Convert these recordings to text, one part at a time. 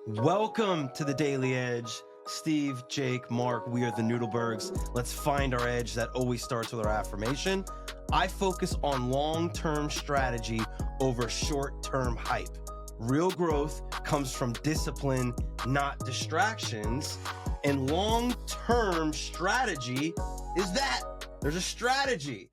Welcome to the Daily Edge. Steve, Jake, Mark, we are the Noodlebergs. Let's find our edge that always starts with our affirmation. I focus on long-term strategy over short-term hype. Real growth comes from discipline, not distractions. And long-term strategy is that. There's a strategy.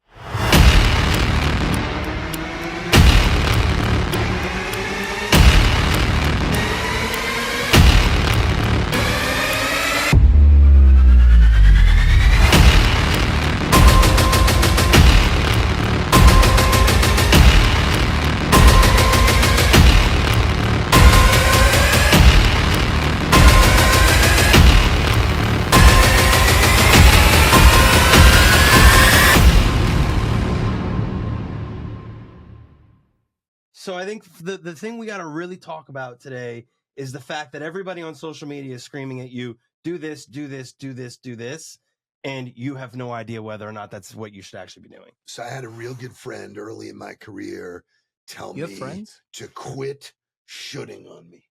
So I think the thing we got to really talk about today is the fact that everybody on social media is screaming at you, do this, do this, do this, do this. And you have no idea whether or not that's what you should actually be doing. So I had a real good friend early in my career tell You me have friends? to quit shooting on me.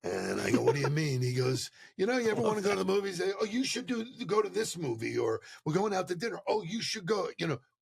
And I go, what do you mean? He goes, you ever want to go to the movies? Oh, you should go to this movie, or we're going out to dinner. Oh, you should go,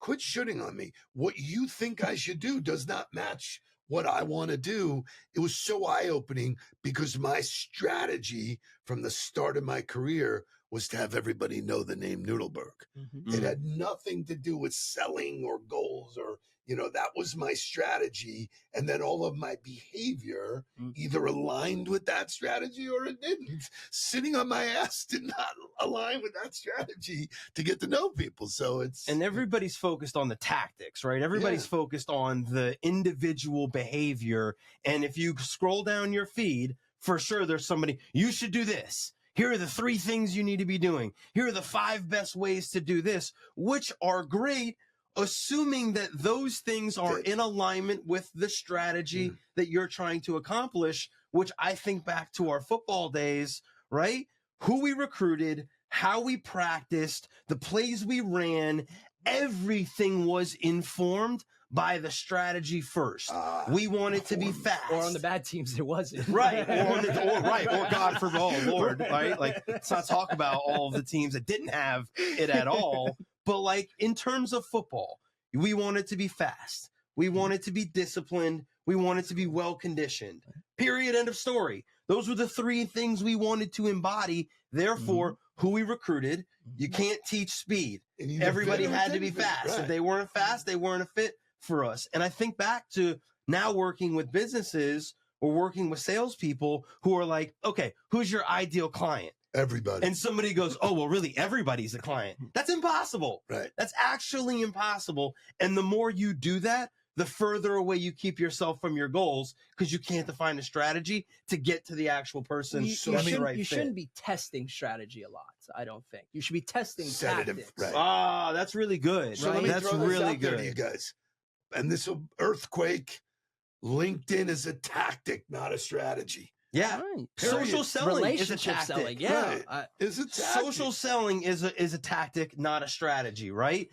quit shooting on me. What you think I should do does not match what I want to do. It was so eye-opening because my strategy from the start of my career was to have everybody know the name Noodleberg. Mm-hmm. It had nothing to do with selling or goals or, that was my strategy. And then all of my behavior either aligned with that strategy or it didn't. Sitting on my ass did not align with that strategy to get to know people. So and everybody's focused on the tactics, right? Everybody's focused on the individual behavior. And if you scroll down your feed, for sure, there's somebody, you should do this. Here are the 3 things you need to be doing. Here are the 5 best ways to do this, which are great, assuming that those things are in alignment with the strategy that you're trying to accomplish, which I think back to our football days, right? Who we recruited, how we practiced, the plays we ran, everything was informed by the strategy first. We wanted to be fast. Or on the bad teams, it wasn't. Right. Or God forbid, oh Lord, right? Like, let's not talk about all of the teams that didn't have it at all. But like in terms of football, we wanted to be fast. We wanted to be disciplined. We wanted to be well conditioned. Period. End of story. Those were the 3 things we wanted to embody. Therefore, who we recruited, you can't teach speed. Everybody had to be fast. Right. If they weren't fast, they weren't a fit for us. And I think back to now working with businesses or working with salespeople who are like, okay, who's your ideal client? Everybody. And somebody goes, oh, well, really, everybody's a client. That's impossible. Right. That's actually impossible. And the more you do that, the further away you keep yourself from your goals because you can't define a strategy to get to the actual person. You shouldn't be testing strategy a lot, I don't think. You should be testing tactics. Right. That's really good. So let me throw this out there to you guys. And this earthquake, LinkedIn is a tactic, not a strategy. Yeah. Right. Social selling is a Relationship tactic. selling, yeah. Right. Is a tactic. Social selling is a tactic, not a strategy, right?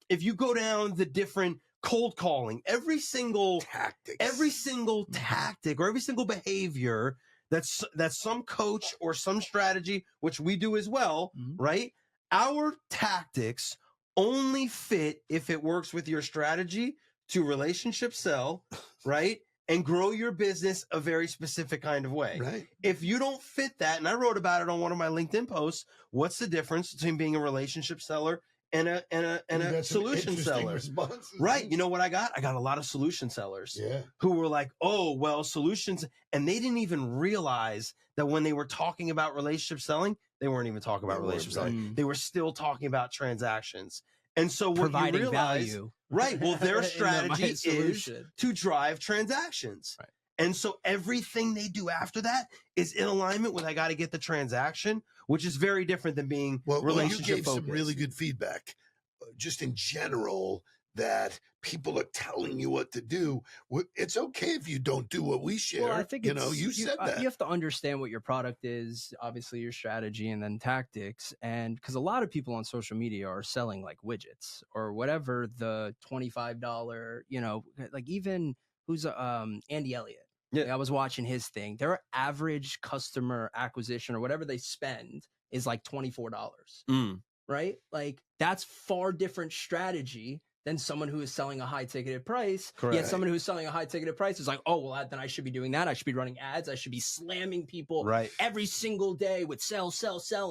If you go down the different cold calling, every single tactic or every single behavior that's some coach or some strategy, which we do as well, right? Our tactics only fit if it works with your strategy to relationship sell, right? And grow your business a very specific kind of way. Right. If you don't fit that, and I wrote about it on one of my LinkedIn posts, what's the difference between being a relationship seller and a solution seller? Right. You know what I got? I got a lot of solution sellers who were like, oh, well, solutions. And they didn't even realize that when they were talking about relationship selling, they weren't even talking about relationship selling. They were still talking about transactions. And so what providing you realize, value. Right. Well, their strategy is to drive transactions. Right. And so everything they do after that is in alignment with, I got to get the transaction, which is very different than being relationship you gave focused. Some really good feedback, just in general, that people are telling you what to do. It's okay if you don't do what we share. Well, I think you said that. You have to understand what your product is, obviously your strategy, and then tactics. And because a lot of people on social media are selling like widgets or whatever, the $25, like even who's Andy Elliott. Yeah. Like, I was watching his thing. Their average customer acquisition or whatever they spend is like $24. Right? Like that's far different strategy than someone who is selling a high ticketed price. Correct. Yet someone who's selling a high ticketed price is like, oh, well, then I should be doing that. I should be running ads. I should be slamming people Right. every single day with sell,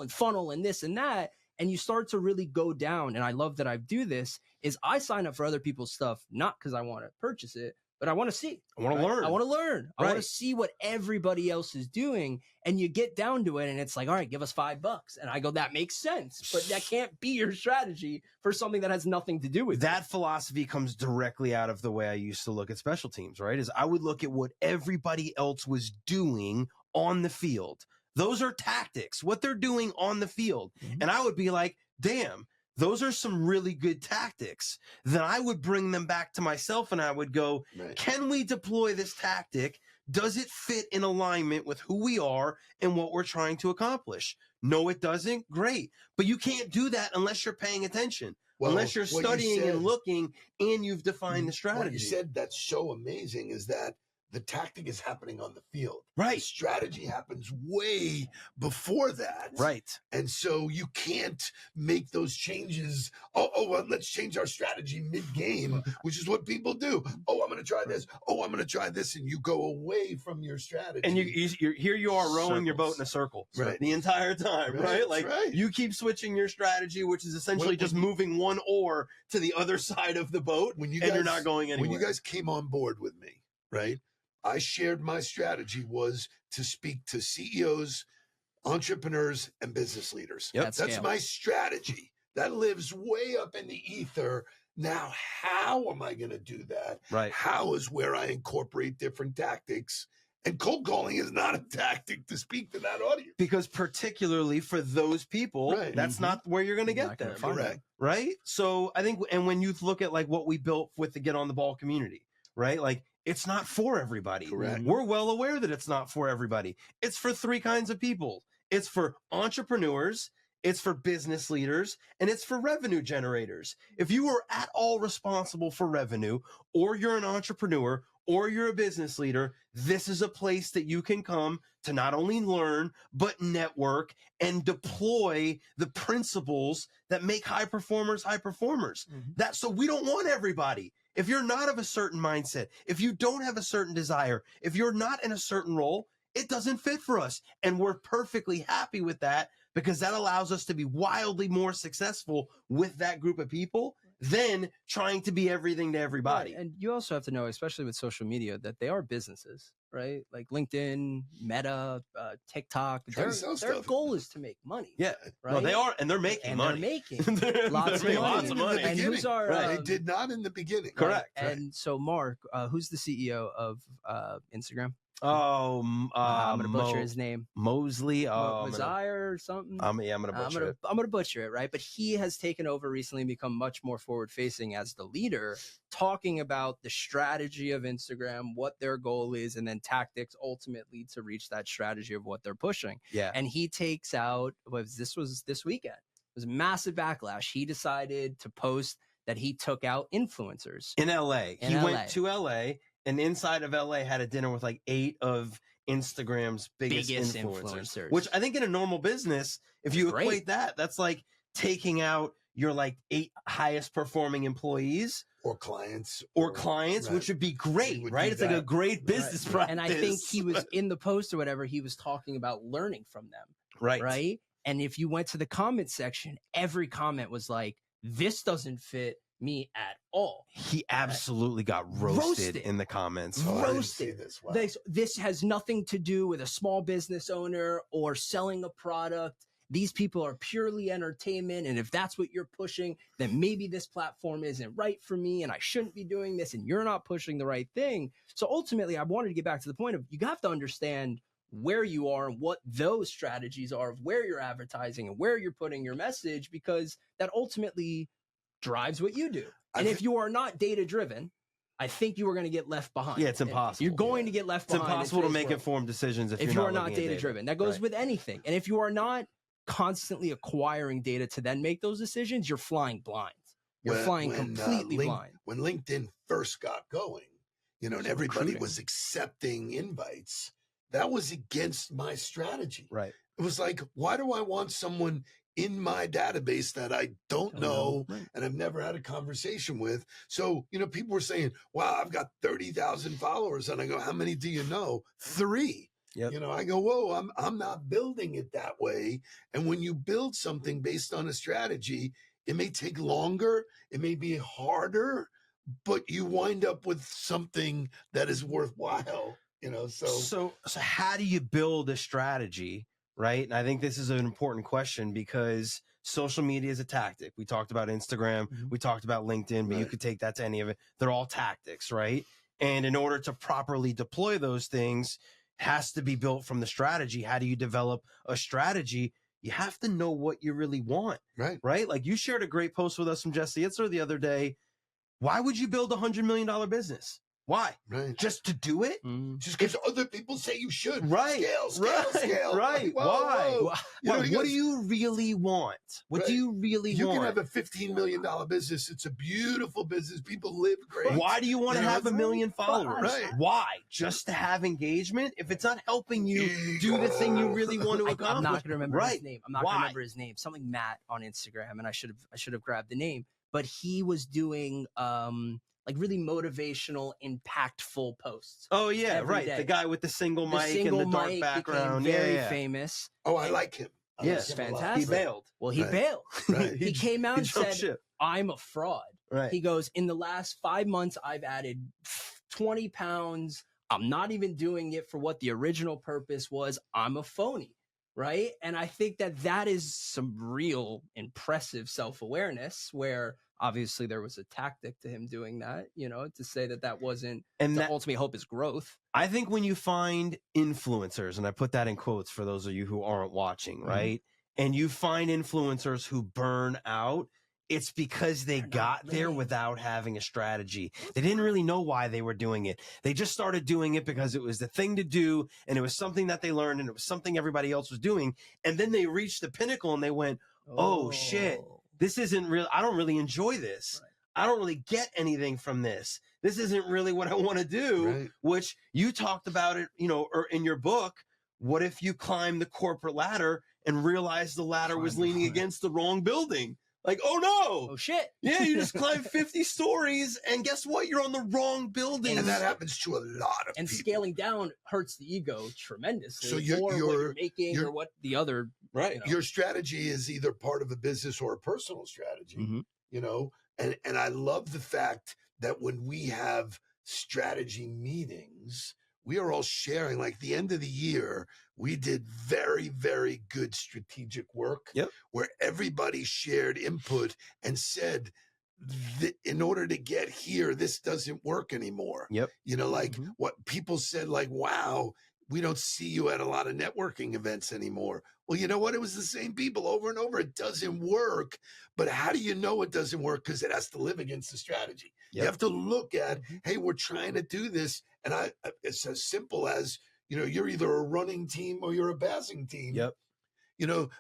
and funnel and this and that. And you start to really go down. And I love that I do this is I sign up for other people's stuff, not because I want to purchase it, but I want to see. I want to learn. I want to learn. I want to Right. see what everybody else is doing. And you get down to it and it's like, all right, give us $5. And I go, that makes sense. But that can't be your strategy for something that has nothing to do with That philosophy comes directly out of the way I used to look at special teams, right? Is I would look at what everybody else was doing on the field. Those are tactics, what they're doing on the field. And I would be like, damn, those are some really good tactics. Then I would bring them back to myself and I would go, Right. can we deploy this tactic? Does it fit in alignment with who we are and what we're trying to accomplish? No, it doesn't. Great. But you can't do that unless you're paying attention, Well, unless you're what you studying said- and looking and you've defined the What strategy. you said that's so amazing is that the tactic is happening on the field. Right. The strategy happens way before that. Right. And so you can't make those changes. Well, let's change our strategy mid-game, which is what people do. Oh, I'm going to try this. Oh, I'm going to try this. And you go away from your strategy. And you're here you are rowing your boat in a circle Right. the entire time, Right, right? that's Like right. you keep switching your strategy, which is essentially When just you- moving one oar to the other side of the boat, when and you're not going anywhere. When you guys came on board with me, right? I shared my strategy was to speak to CEOs, entrepreneurs, and business leaders. Yep. At That's scale. my strategy. That lives way up in the ether. Now, how am I going to do that? Right. How is where I incorporate different tactics. And cold calling is not a tactic to speak to that audience. Because particularly for those people, Right. that's not where you're going to You're get not gonna them. find Correct. Right. So I think, and when you look at like what we built with the Get on the Ball community, right? Like it's not for everybody. Correct. We're well aware that it's not for everybody. It's for three kinds of people. It's for entrepreneurs, it's for business leaders, and it's for revenue generators. If you are at all responsible for revenue, or you're an entrepreneur, or you're a business leader, this is a place that you can come to not only learn, but network and deploy the principles that make high performers high performers. That so we don't want everybody. If you're not of a certain mindset, if you don't have a certain desire, if you're not in a certain role, it doesn't fit for us. And we're perfectly happy with that because that allows us to be wildly more successful with that group of people than trying to be everything to everybody. Right. And you also have to know, especially with social media, that they are businesses, right? Like LinkedIn, Meta, TikTok. Trying to sell Their stuff. goal is to make money. Yeah. Right. No, they are, and they're making And money. they're making They're lots of making money. lots of money. And who's our They did not in the beginning. Correct. And so, Mark, who's the CEO of Instagram? Oh, I'm gonna butcher his name. Mosley. Oh, Messiah or something. I'm gonna butcher it. I'm gonna butcher it, right? But he has taken over recently and become much more forward facing as the leader, talking about the strategy of Instagram, what their goal is, and then tactics ultimately to reach that strategy of what they're pushing. Yeah. And he takes out was this weekend. It was a massive backlash. He decided to post that he took out influencers. In LA. In He LA. went to LA and inside of LA had a dinner with like 8 of Instagram's biggest influencers. Which I think in a normal business, if you Great. equate that, that's like taking out your like 8 highest performing employees Or clients. right. Which would be great, Would right? do It's like a that. great business practice. And I think he was in the post or whatever, he was talking about learning from them. Right. And if you went to the comment section, every comment was like, this doesn't fit me at all. He absolutely got roasted in the comments. Oh, I didn't roasted. see this. Wow. This has nothing to do with a small business owner or selling a product. These people are purely entertainment. And if that's what you're pushing, then maybe this platform isn't right for me and I shouldn't be doing this and you're not pushing the right thing. So ultimately, I wanted to get back to the point of you have to understand where you are and what those strategies are of where you're advertising and where you're putting your message, because that ultimately drives what you do. And if you are not data driven, I think you are going to get left behind. Yeah, it's impossible. You're going to get left It's behind. in impossible to today's make world informed decisions if you're you are not looking at data driven. That goes Right. with anything. And if you are not constantly acquiring data to then make those decisions, you're flying blind. You're flying completely blind. When LinkedIn first got going, and So everybody recruiting. was accepting invites, that was against my strategy. Right. It was like, why do I want someone in my database that I don't know Right. and I've never had a conversation with? So, people were saying, wow, I've got 30,000 followers. And I go, how many do you know? 3. Yep. I go, whoa, I'm not building it that way. And when you build something based on a strategy, it may take longer, it may be harder, but you wind up with something that is worthwhile, So how do you build a strategy, right? And I think this is an important question because social media is a tactic. We talked about Instagram, we talked about LinkedIn, but you Right. could take that to any of it. They're all tactics, right? And in order to properly deploy those things, has to be built from the strategy. How do you develop a strategy? You have to know what you really want, Right. right? Like you shared a great post with us from Jesse Itzler the other day. Why would you build $100 million business? Why? Right. Just to do it? Just because other people say you should. Right. Scale. Right. Whoa, Why? whoa. What he do goes, you really want? What Right. do you really You want? can have a $15 million business. It's a beautiful business. People live great. Why do you want to have 1 million followers? Right. Why? Just to have engagement? If it's not helping you do the thing you really want to accomplish. I'm not going to remember Right. his name. I'm not going to remember his name. Something Matt on Instagram, and I should have grabbed the name. But he was doing like really motivational, impactful posts. Oh yeah, every right. day. The guy with the single mic single and the dark mic background. became very yeah. famous. Oh, I like him. I Yes, like him a lot. fantastic. He bailed. Well, he Right. bailed. Right. He came out and jumped said, ship. "I'm a fraud." Right. He goes, "In the last 5 months, I've added 20 pounds. I'm not even doing it for what the original purpose was. I'm a phony." Right. And I think that is some real impressive self-awareness where obviously there was a tactic to him doing that, to say that wasn't And to that, ultimately hope his growth. I think when you find influencers, and I put that in quotes for those of you who aren't watching, right? And you find influencers who burn out, it's because they They're got not there living. without having a strategy. They didn't really know why they were doing it. They just started doing it because it was the thing to do, and it was something that they learned, and it was something everybody else was doing. And then they reached the pinnacle and they went, oh shit, this isn't real. I don't really enjoy this. Right. I don't really get anything from this. This isn't really what I want to do, Right. which you talked about it, or in your book. What if you climb the corporate ladder and realize the ladder was leaning against the wrong building? Like, oh no. Oh shit. Yeah, you just climbed 50 stories and guess what? You're on the wrong building. And that happens to a lot of And people. scaling down hurts the ego tremendously. So or what you're making you're- or what the other right. Your strategy is either part of a business or a personal strategy, and I love the fact that when we have strategy meetings, we are all sharing. Like the end of the year, we did very, very good strategic work where everybody shared input and said, in order to get here, this doesn't work anymore. What people said, like, wow, we don't see you at a lot of networking events anymore. Well, you know what? It was the same people over and over. It doesn't work. But how do you know it doesn't work? Because it has to live against the strategy. You have to look at, hey, we're trying to do this. And it's as simple as, you're either a running team or you're a passing team.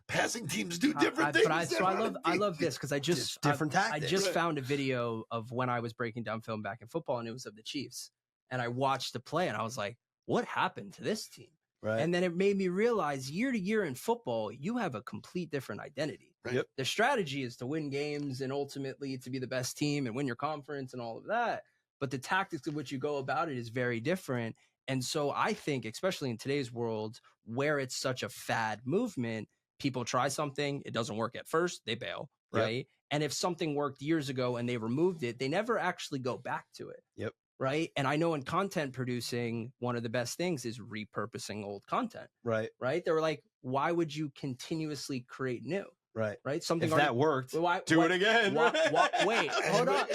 Passing teams do different things. I love this because I just different tactics. I just found a video of when I was breaking down film back in football, and it was of the Chiefs. And I watched the play, and I was like, what happened to this team? Right. And then it made me realize year to year in football, you have a complete different identity. Right. Yep. The strategy is to win games and ultimately to be the best team and win your conference and all of that. But the tactics of which you go about it is very different. And so I think, especially in today's world where it's such a fad movement, people try something, it doesn't work at first, they bail, right? Yep. And if something worked years ago and they removed it, they never actually go back to it. Yep. Right. And I know in content producing, one of the best things is repurposing old content. Right. Right. They were like, why would you continuously create new? Right. Right. Something if that worked, do it again. Wait, hold on.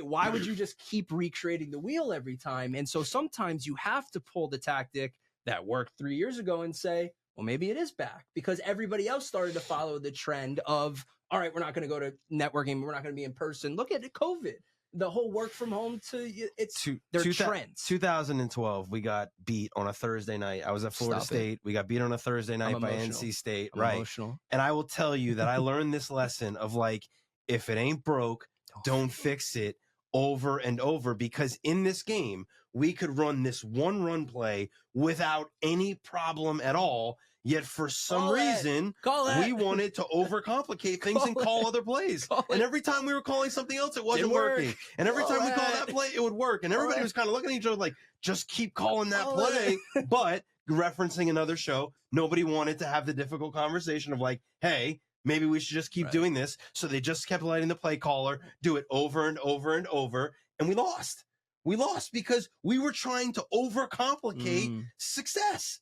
Why would you just keep recreating the wheel every time? And so sometimes you have to pull the tactic that worked 3 years ago and say, well, maybe it is back because everybody else started to follow the trend of, all right, we're not going to go to networking. We're not going to be in person. Look at COVID. The whole work from home they're trends. 2012, we got beat on a Thursday night. I was at Florida State. We got beat on a Thursday night by NC State. I'm emotional. And I will tell you that I learned this lesson of like, if it ain't broke, don't fix it. over and over, because in this game, we could run this one run play without any problem at all. Yet for some reason, we wanted to overcomplicate things and call other plays. And every time we were calling something else, it wasn't working. And every time we called that play, it would work. And everybody was kind of looking at each other like, just keep calling that play. But referencing another show, nobody wanted to have the difficult conversation of like, hey, maybe we should just keep doing this. So they just kept letting the play caller do it over and over and over. And we lost. We lost because we were trying to overcomplicate success.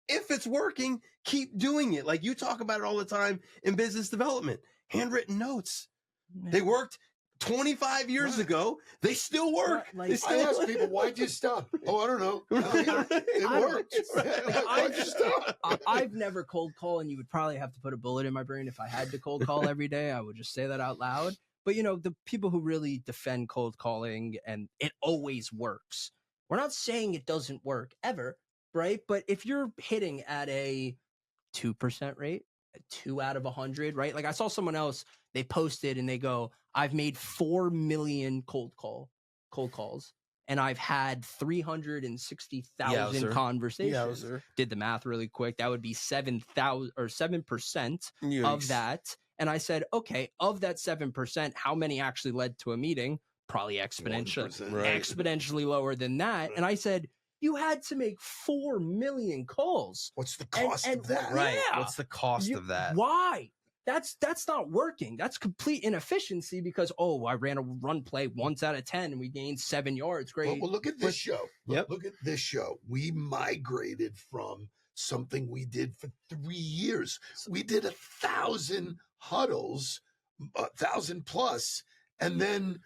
If it's working, keep doing it. Like you talk about it all the time in business development. Handwritten notes. They worked 25 years ago. They still work. I ask people, why'd you stop? Oh, I don't know. It worked. Why'd you stop? I've never cold called, and you would probably have to put a bullet in my brain if I had to cold call every day. I would just say that out loud. But, you know, the people who really defend cold calling and it always works. We're not saying it doesn't work ever, right? But if you're hitting at a 2% rate, a 2 out of 100, right? Like I saw someone else, they posted and they go, I've made 4 million cold calls, and I've had 360,000 conversations. Did the math really quick. That would be 7,000 or 7% of that. And I said, okay, of that 7%, how many actually led to a meeting? Probably exponentially lower than that. Right. And I said, you had to make 4 million calls. What's the cost of that? Right. Yeah. What's the cost of that? Why? That's not working. That's complete inefficiency because, I ran a run play once out of 10 and we gained 7 yards. Great. Well, look at this show. Look at this show. We migrated from something we did for 3 years. We did 1,000 huddles, 1,000 plus, and then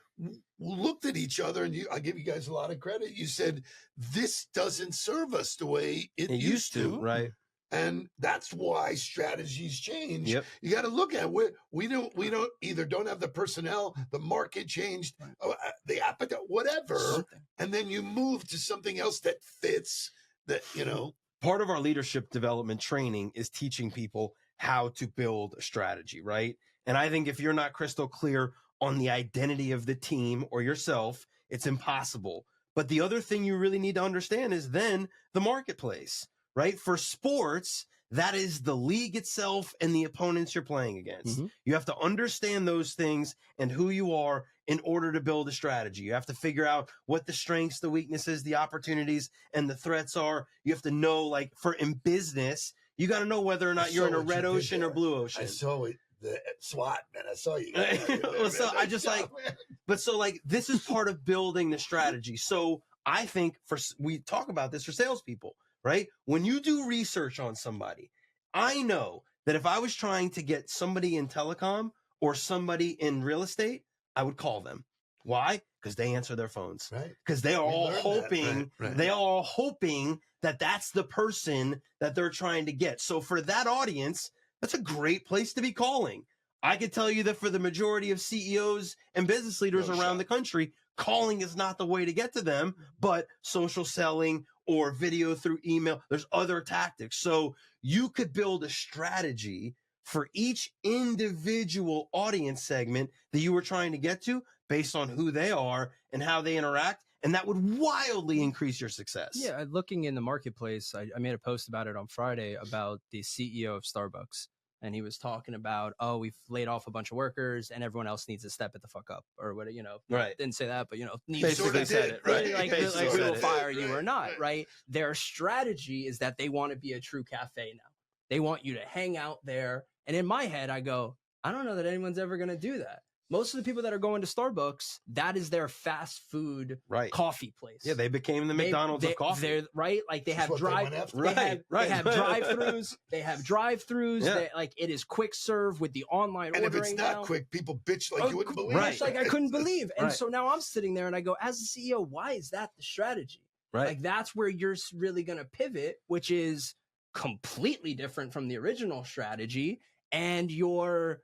looked at each other, and I give you guys a lot of credit. You said, this doesn't serve us the way it used to. Right. And that's why strategies change. Yep. You got to look at we don't have the personnel, the market changed, the appetite, whatever, and then you move to something else that fits. That part of our leadership development training is teaching people how to build a strategy, right? And I think if you're not crystal clear on the identity of the team or yourself, it's impossible. But the other thing you really need to understand is then the marketplace, right? For sports, that is the league itself and the opponents you're playing against. You have to understand those things and who you are in order to build a strategy. You have to figure out what the strengths, the weaknesses, the opportunities, and the threats are. You have to know, like, in business, you got to know whether or not you're in a red ocean or blue ocean. I saw it. The SWAT, man. I saw you. This is part of building the strategy. So I think we talk about this for salespeople, right? When you do research on somebody, I know that if I was trying to get somebody in telecom or somebody in real estate, I would call them. Why? Because they answer their phones. Right. Because they are all hoping, they are all hoping that that's the person that they're trying to get. So for that audience, that's a great place to be calling. I could tell you that for the majority of CEOs and business leaders around the country, calling is not the way to get to them, but social selling or video through email, there's other tactics. So you could build a strategy for each individual audience segment that you were trying to get to based on who they are and how they interact. And that would wildly increase your success. Yeah, looking in the marketplace, I made a post about it on Friday about the CEO of Starbucks. And he was talking about, we've laid off a bunch of workers and everyone else needs to step it the fuck up or what, right. Didn't say that, but, basically said it, right? Like we will fire you or not, right? Their strategy is that they want to be a true cafe now. They want you to hang out there. And in my head, I go, I don't know that anyone's ever going to do that. Most of the people that are going to Starbucks, that is their fast food coffee place. Yeah, they became the McDonald's of coffee. They're right. Like they have drive-throughs. They have drive-throughs. Yeah. It is quick serve with the online and ordering. if it's not now. Quick, people bitch like you wouldn't believe. Right. Like I couldn't believe. And so now I'm sitting there and I go, as a CEO, why is that the strategy? Right. Like that's where you're really going to pivot, which is completely different from the original strategy. And you're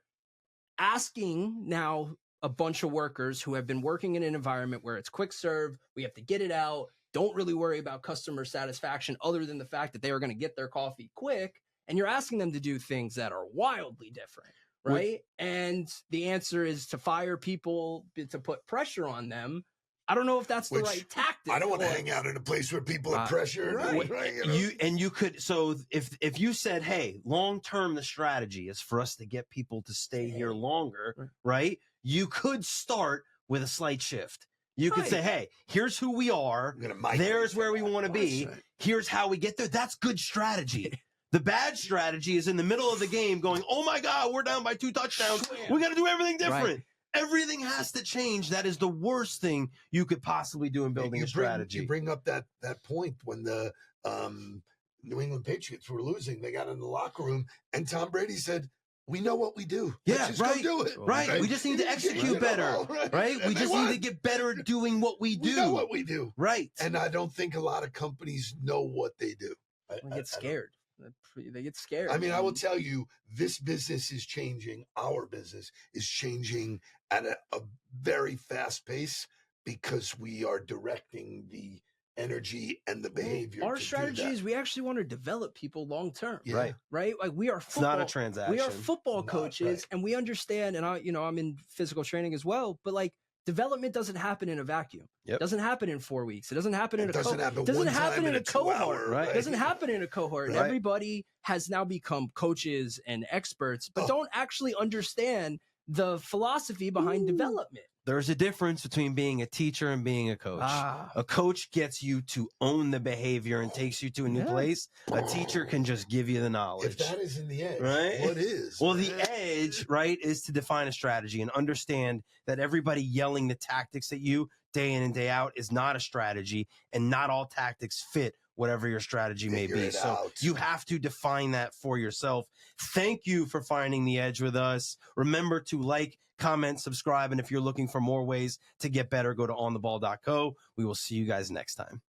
asking now a bunch of workers who have been working in an environment where it's quick serve, we have to get it out, don't really worry about customer satisfaction other than the fact that they are going to get their coffee quick, and you're asking them to do things that are wildly different. right? And the answer is to fire people, to put pressure on them. I don't know if that's the Which right tactic. I don't want to or- hang out in a place where people are pressured. right. You could, so if you said, hey, long term the strategy is for us to get people to stay here longer, right? You could start with a slight shift. You could say, hey, here's who we are. There's where we want to be. Here's how we get there. That's good strategy. The bad strategy is in the middle of the game going, oh my God, we're down by 2 touchdowns. We got to do everything different. Right. Everything has to change. That is the worst thing you could possibly do in building a strategy. You bring up that point when the New England Patriots were losing. They got in the locker room, and Tom Brady said, we know what we do. Let's just go do it. Right. We just need to execute better. Right. We just need to get better at doing what we do. We know what we do. Right. And I don't think a lot of companies know what they do. They get scared. They get scared. I mean, I will tell you, this business is changing. Our business is changing at a very fast pace because we are directing the energy and the behavior. Our strategy is we actually want to develop people long term. Right. Right. Like we are It's not a transaction. We are football coaches, and we understand. And I'm in physical training as well. But like development doesn't happen in a vacuum. Yep. It doesn't happen in 4 weeks. It doesn't happen in a doesn't happen in a cohort. Right. It doesn't happen in a cohort. And everybody has now become coaches and experts, but don't actually understand the philosophy behind development. There's a difference between being a teacher and being a coach. A coach gets you to own the behavior and takes you to a new place. A teacher can just give you the knowledge. If that isn't the edge, right? What is? Well, the edge, right, is to define a strategy and understand that everybody yelling the tactics at you day in and day out is not a strategy, and not all tactics fit whatever your strategy may be. So you have to define that for yourself. Thank you for finding the edge with us. Remember to like, comment, subscribe, and if you're looking for more ways to get better, go to ontheball.co. We will see you guys next time.